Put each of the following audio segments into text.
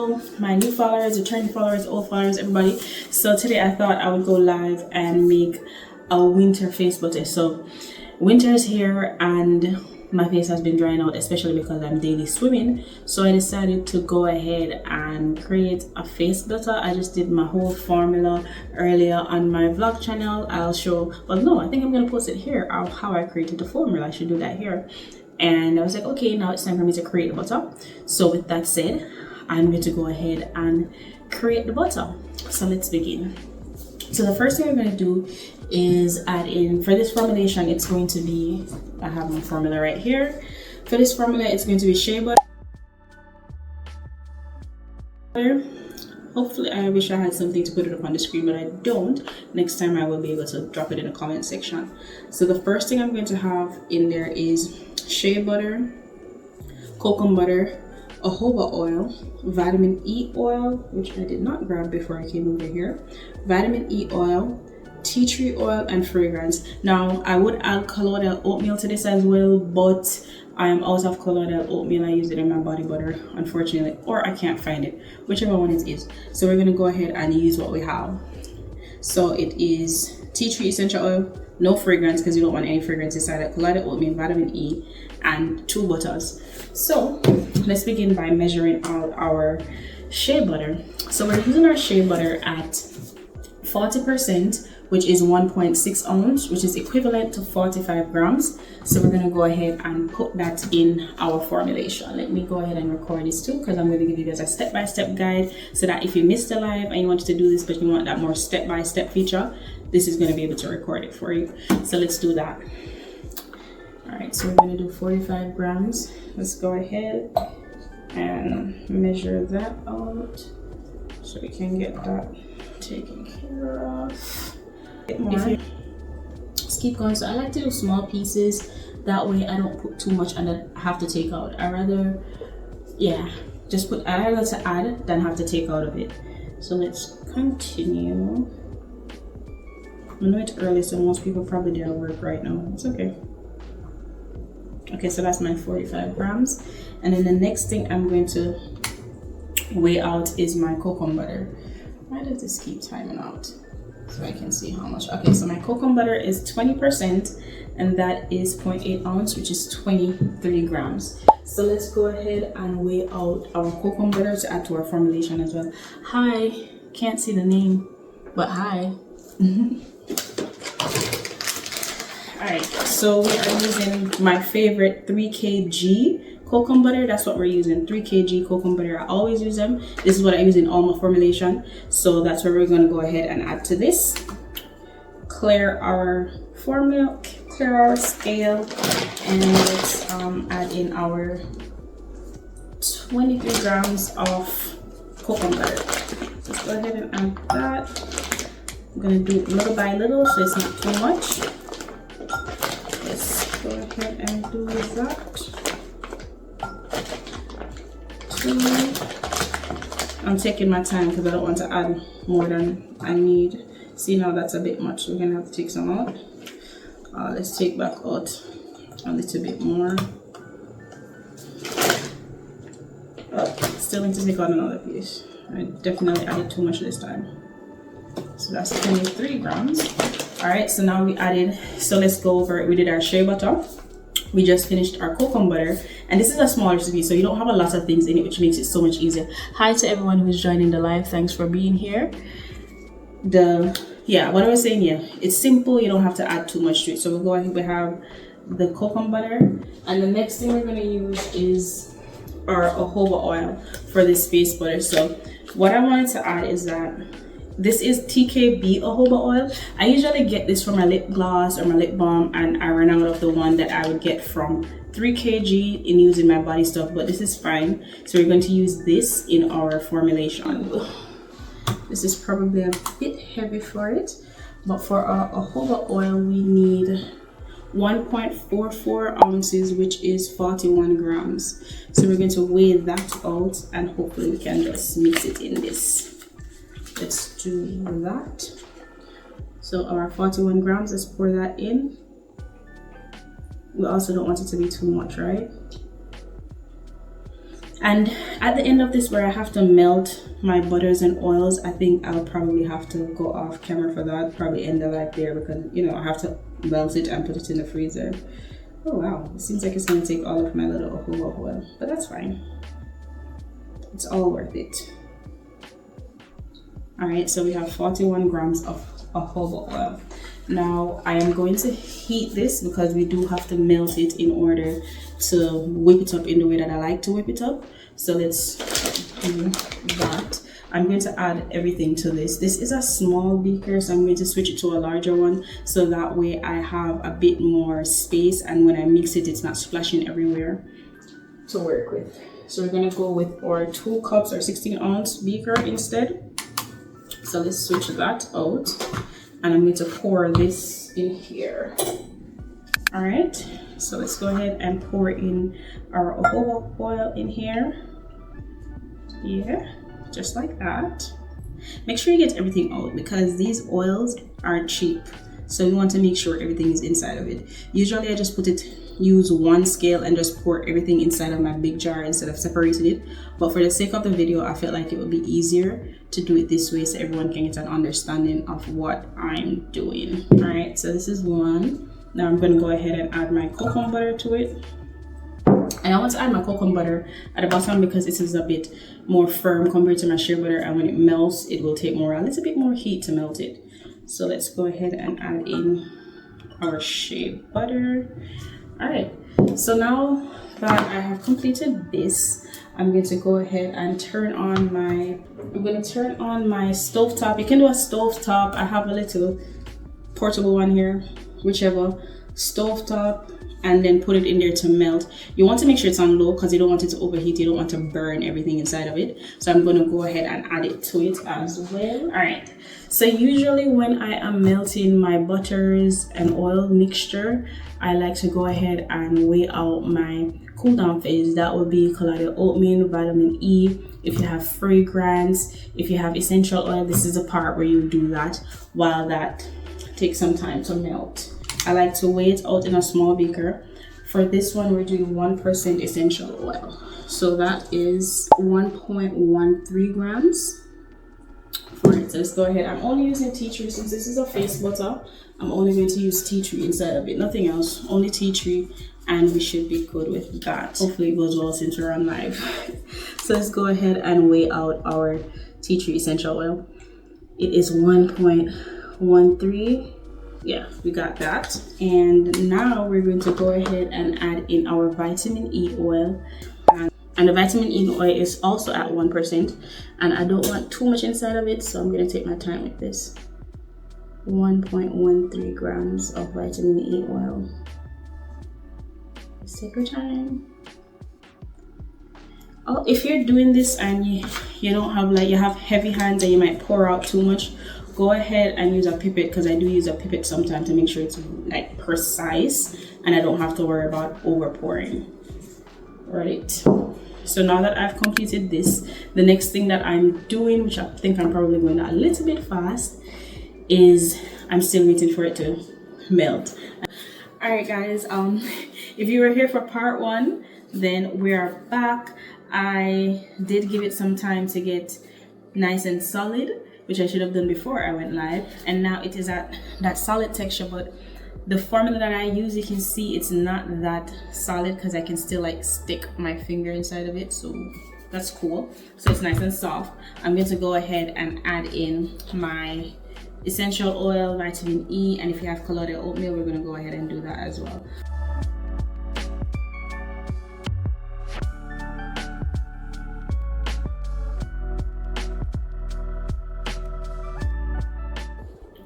Hello my new followers, returning followers, old followers, everybody. So today I thought I would go live and make a winter face butter. So winter is here and my face has been drying out, especially because I'm daily swimming. So I decided to go ahead and create a face butter. I just did my whole formula earlier on my vlog channel. I'll show, but no, I think I'm gonna post it here of how I created the formula. I should do that here. And I was like, okay, now it's time for me to create the butter. So with that said, I'm going to go ahead and create the butter. So let's begin. So the first thing I'm going to do is add in, for this formulation, it's going to be, I have my formula right here. For this formula, it's going to be shea butter. Hopefully, I wish I had something to put it up on the screen, but I don't. Next time I will be able to drop it in the comment section. So the first thing I'm going to have in there is shea butter, kokum butter, jojoba oil, vitamin E oil, which I did not grab before I came over here, vitamin E oil, tea tree oil, and fragrance. Now I would add colloidal oatmeal to this as well, but I am out of colloidal oatmeal. I use it in my body butter, unfortunately, or I can't find it, whichever one it is. So we're gonna go ahead and use what we have. So it is tea tree essential oil, no fragrance because you don't want any fragrance inside it, colloidal oatmeal, vitamin E, and 2 butters. So let's begin by measuring out our shea butter. So we're using our shea butter at 40%, which is 1.6 ounce, which is equivalent to 45 grams. So we're gonna go ahead and put that in our formulation. Let me go ahead and record this too, because I'm gonna give you guys a step-by-step guide so that if you missed the live and you wanted to do this, but you want that more step-by-step feature, this is gonna be able to record it for you. So let's do that. All right, so we're gonna do 45 grams. Let's go ahead and measure that out so we can get that taken care of. Just keep going. So I like to do small pieces, that way I don't put too much and then have to take out. I rather, yeah, just put, I rather to add than have to take out of it. So let's continue. I know it's early, so most people probably there at work right now. It's okay. Okay, so that's my 45 grams. And then the next thing I'm going to weigh out is my kokum butter. Why does this keep timing out? So I can see how much. Okay, so my kokum butter is 20%, and that is 0.8 ounce, which is 23 grams. So let's go ahead and weigh out our kokum butter to add to our formulation as well. Hi, can't see the name, but hi. Alright, so we are using my favorite 3 kg kokum butter. That's what we're using, 3 kg kokum butter. I always use them. This is what I use in all my formulation. So that's where we're going to go ahead and add to this. Clear our formula, clear our scale, and let's add in our 23 grams of kokum butter. Let's go ahead and add that. I'm going to do it little by little so it's not too much. Let's go ahead and do that. I'm taking my time because I don't want to add more than I need. See, now that's a bit much. We're gonna have to take some out. Let's take back out a little bit more. Still need to take out another piece. I definitely added too much this time. So that's 23 grams. All right, so now we added, so let's go over it. We did our shea butter. We just finished our kokum butter, and this is a small recipe, so you don't have a lot of things in it, which makes it so much easier. Hi to everyone who's joining the live. Thanks for being here. What I was saying, yeah, it's simple. You don't have to add too much to it. So we'll go ahead. We have the kokum butter, and the next thing we're going to use is our jojoba oil for this face butter. So what I wanted to add is that this is TKB jojoba oil. I usually get this for my lip gloss or my lip balm, and I ran out of the one that I would get from 3 kg in using my body stuff, but this is fine. So we're going to use this in our formulation. This is probably a bit heavy for it, but for our jojoba oil we need 1.44 ounces, which is 41 grams. So we're going to weigh that out, and hopefully we can just mix it in this. Let's do that. So our 41 grams, let's pour that in. We also don't want it to be too much, right? And at the end of this, where I have to melt my butters and oils, I think I'll probably have to go off camera for that, probably end the live there, because you know I have to melt it and put it in the freezer. Oh wow, it seems like it's gonna take all of my little jojoba oil, but that's fine. It's all worth it. All right, so we have 41 grams of jojoba oil. Now I am going to heat this because we do have to melt it in order to whip it up in the way that I like to whip it up. So let's do that. I'm going to add everything to this. This is a small beaker, so I'm going to switch it to a larger one, so that way I have a bit more space, and when I mix it, it's not splashing everywhere to work with. So we're going to go with our 2 cups or 16-ounce beaker instead. So let's switch that out, and I'm going to pour this in here. All right, so let's go ahead and pour in our jojoba oil in here. Yeah, just like that. Make sure you get everything out because these oils are cheap, so we want to make sure everything is inside of it. Usually I just use one scale and just pour everything inside of my big jar instead of separating it, but for the sake of the video I felt like it would be easier to do it this way so everyone can get an understanding of what I'm doing. All right, so this is one. Now I'm going to go ahead and add my Kokum Butter to it. And I want to add my Kokum Butter at the bottom because this is a bit more firm compared to my Shea Butter, and when it melts it will take a little bit more heat to melt it. So let's go ahead and add in our Shea Butter. All right, so now that I have completed this, I'm going to go ahead and turn on my stovetop. You can do a stovetop. I have a little portable one here, whichever, stovetop, and then put it in there to melt. You want to make sure it's on low because you don't want it to overheat. You don't want to burn everything inside of it. So I'm going to go ahead and add it to it as well. All right, so usually when I am melting my butters and oil mixture, I like to go ahead and weigh out my cool down phase. That would be colloidal oatmeal, vitamin E. If you have fragrance, if you have essential oil, this is the part where you do that while that takes some time to melt. I like to weigh it out in a small beaker. For this one, we're doing 1% essential oil. So that is 1.13 grams for it. So let's go ahead. I'm only using tea tree since this is a face butter. I'm only going to use tea tree inside of it, nothing else, only tea tree, and we should be good with that. Hopefully it goes well since we're on live. So let's go ahead and weigh out our tea tree essential oil. It is 1.13. Yeah, we got that. And now we're going to go ahead and add in our vitamin E oil. And the vitamin E oil is also at 1%. And I don't want too much inside of it, so I'm going to take my time with this. 1.13 grams of vitamin E oil. Let's take your time. Oh, if you're doing this and you don't have, like, you have heavy hands and you might pour out too much, go ahead and use a pipette, because I do use a pipette sometimes to make sure it's like precise and I don't have to worry about over pouring. Right, so now that I've completed this, the next thing that I'm doing, which I think I'm probably going a little bit fast, is I'm still waiting for it to melt. All right guys, if you were here for part 1, then we are back. I did give it some time to get nice and solid, which I should have done before I went live, and now it is at that solid texture. But the formula that I use, you can see it's not that solid because I can still like stick my finger inside of it, so that's cool. So it's nice and soft. I'm going to go ahead and add in my essential oil, vitamin E, and if you have colloidal oatmeal, we're going to go ahead and do that as well.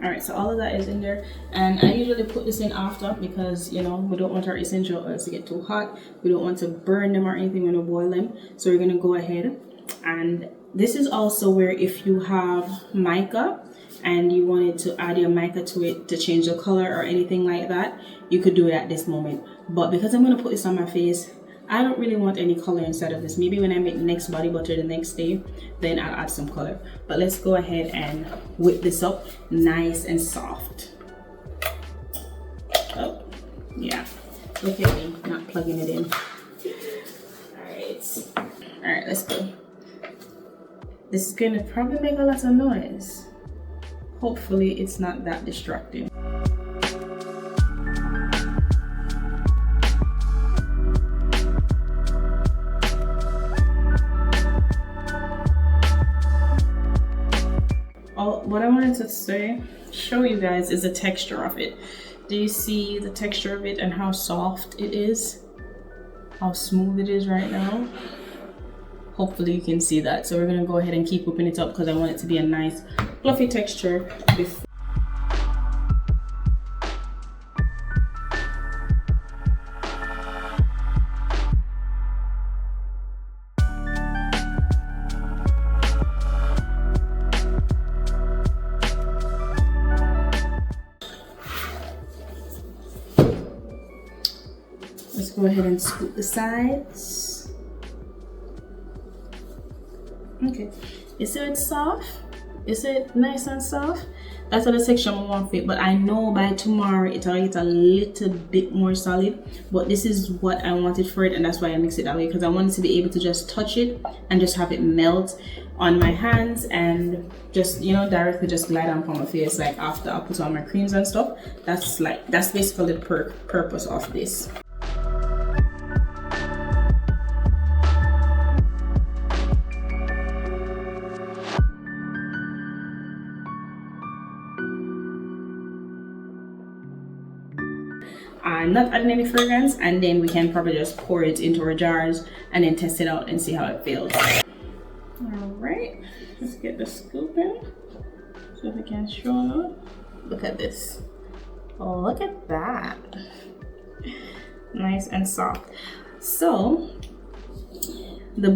All right, so all of that is in there, and I usually put this in after because, you know, we don't want our essential oils to get too hot. We don't want to burn them or anything when we boil them. So we're gonna go ahead, and this is also where if you have mica and you wanted to add your mica to it to change the color or anything like that, you could do it at this moment. But because I'm gonna put this on my face, I don't really want any color inside of this. Maybe when I make the next body butter the next day, then I'll add some color. But let's go ahead and whip this up nice and soft. Oh, yeah. Look at me, not plugging it in. All All right, let's go. This is gonna probably make a lot of noise. Hopefully it's not that distracting. What I wanted to show you guys is the texture of it. Do you see the texture of it and how soft it is? How smooth it is right now? Hopefully you can see that. So we're gonna go ahead and keep whipping it up because I want it to be a nice fluffy texture before. Let's go ahead and scoop the sides. Okay, you see it's soft? You see it nice and soft? That's the texture I want for it, but I know by tomorrow it'll get a little bit more solid, but this is what I wanted for it, and that's why I mix it that way, because I wanted to be able to just touch it and just have it melt on my hands and just, you know, directly just glide on my face like after I put on my creams and stuff. That's basically the purpose of this. I'm not adding any fragrance, and then we can probably just pour it into our jars and then test it out and see how it feels. All right, let's get the scoop in so we can show up. Look at this. Oh, look at that. Nice and soft. So your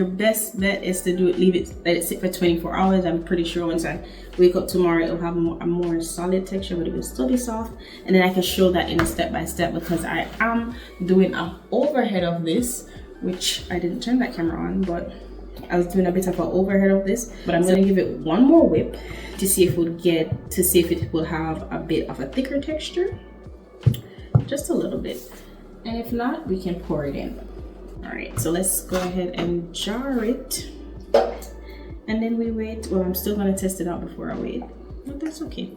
best bet is to let it sit for 24 hours. I'm pretty sure once I wake up tomorrow it'll have a more solid texture, but it will still be soft, and then I can show that in a step-by-step because I am doing an overhead of this, which I didn't turn that camera on, but I was doing a bit of an overhead of this. But I'm going to give it one more whip to see if it will have a bit of a thicker texture, just a little bit, and if not, we can pour it in. All right, so let's go ahead and jar it, and then we wait. Well, I'm still gonna test it out before I wait, but that's okay.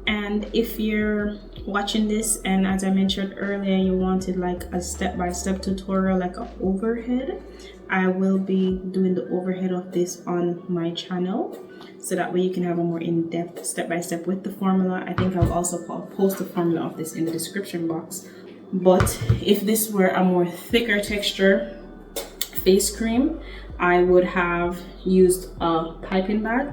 And if you're watching this and, as I mentioned earlier, you wanted like a step-by-step tutorial, like an overhead, I will be doing the overhead of this on my channel, so that way you can have a more in-depth step-by-step with the formula. I think I'll also post the formula of this in the description box. But if this were a more thicker texture face cream, I would have used a piping bag,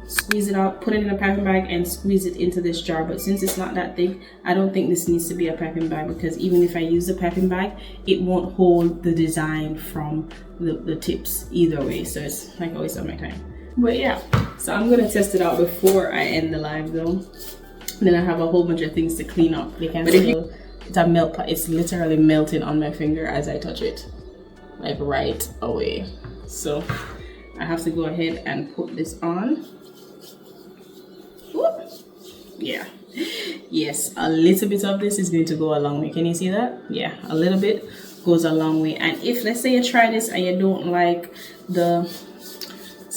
squeeze it out, put it in a piping bag and squeeze it into this jar. But since it's not that thick, I don't think this needs to be a piping bag, because even if I use a piping bag, it won't hold the design from the tips either way, so it's like a waste of my time. But yeah, so I'm gonna test it out before I end the live though. Then I have a whole bunch of things to clean up. You can feel it's literally melting on my finger as I touch it, like right away. So I have to go ahead and put this on. Whoop. Yeah, yes, a little bit of this is going to go a long way. Can you see that? Yeah, a little bit goes a long way. And if, let's say you try this and you don't like the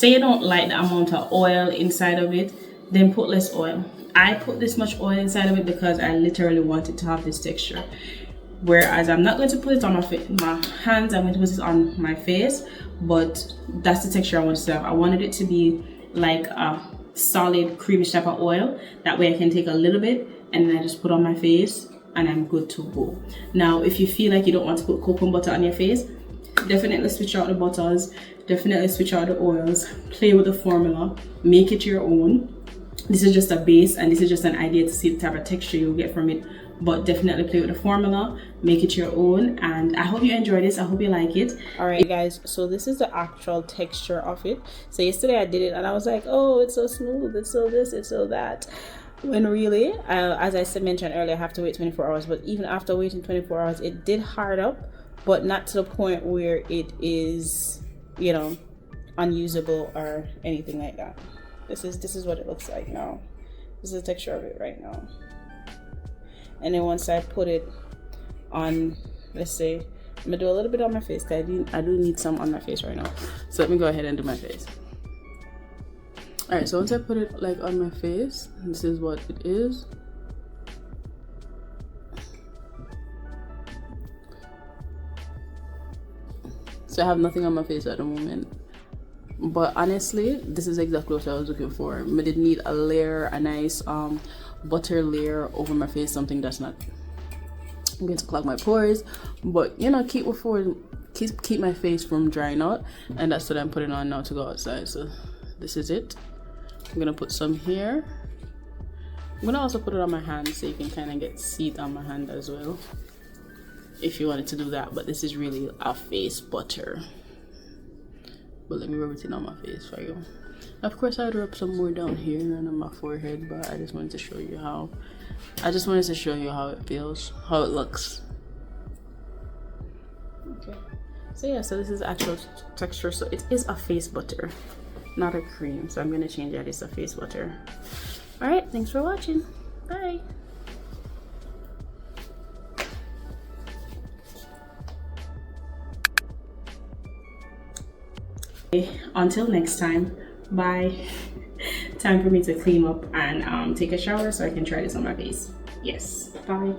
amount of oil inside of it, then put less oil. I put this much oil inside of it because I literally want it to have this texture. Whereas I'm not going to put it on my hands, I'm going to put it on my face, but that's the texture I want it to have. I wanted it to be like a solid creamy type of oil. That way I can take a little bit and then I just put on my face and I'm good to go. Now, if you feel like you don't want to put kokum butter on your face, definitely switch out the butters, definitely switch out the oils, play with the formula, make it your own. This is just a base and this is just an idea to see the type of texture you'll get from it, but definitely play with the formula, make it your own. And I hope you enjoy this, I hope you like it. All right guys, so this is the actual texture of it. So yesterday I did it and I was like, oh, it's so smooth, it's so this, it's so that, when really, as I mentioned earlier, I have to wait 24 hours. But even after waiting 24 hours, it did hard up, but not to the point where it is, you know, unusable or anything like that. This is what it looks like now. This is the texture of it right now. And then once I put it on, let's say, I'm gonna do a little bit on my face because I do need some on my face right now. So let me go ahead and do my face. Alright, so once I put it like on my face, this is what it is. So I have nothing on my face at the moment. But honestly, this is exactly what I was looking for. I did need a layer, a nice butter layer over my face, something that's not going to clog my pores, but you know, keep my face from drying out. And that's what I'm putting on now to go outside. So this is it. I'm gonna put some here. I'm gonna also put it on my hand so you can kind of see it on my hand as well if you wanted to do that. But this is really a face butter. But let me rub it in on my face for you. Of course, I would rub some more down here and on my forehead, but I just wanted to show you how. I just wanted to show you how it feels, how it looks. Okay. So yeah, so this is actual texture. So it is a face butter, not a cream. So I'm gonna change that. It's a face butter. All right. Thanks for watching. Bye. Until next time, bye. Time for me to clean up and take a shower so I can try this on my face. Yes, bye.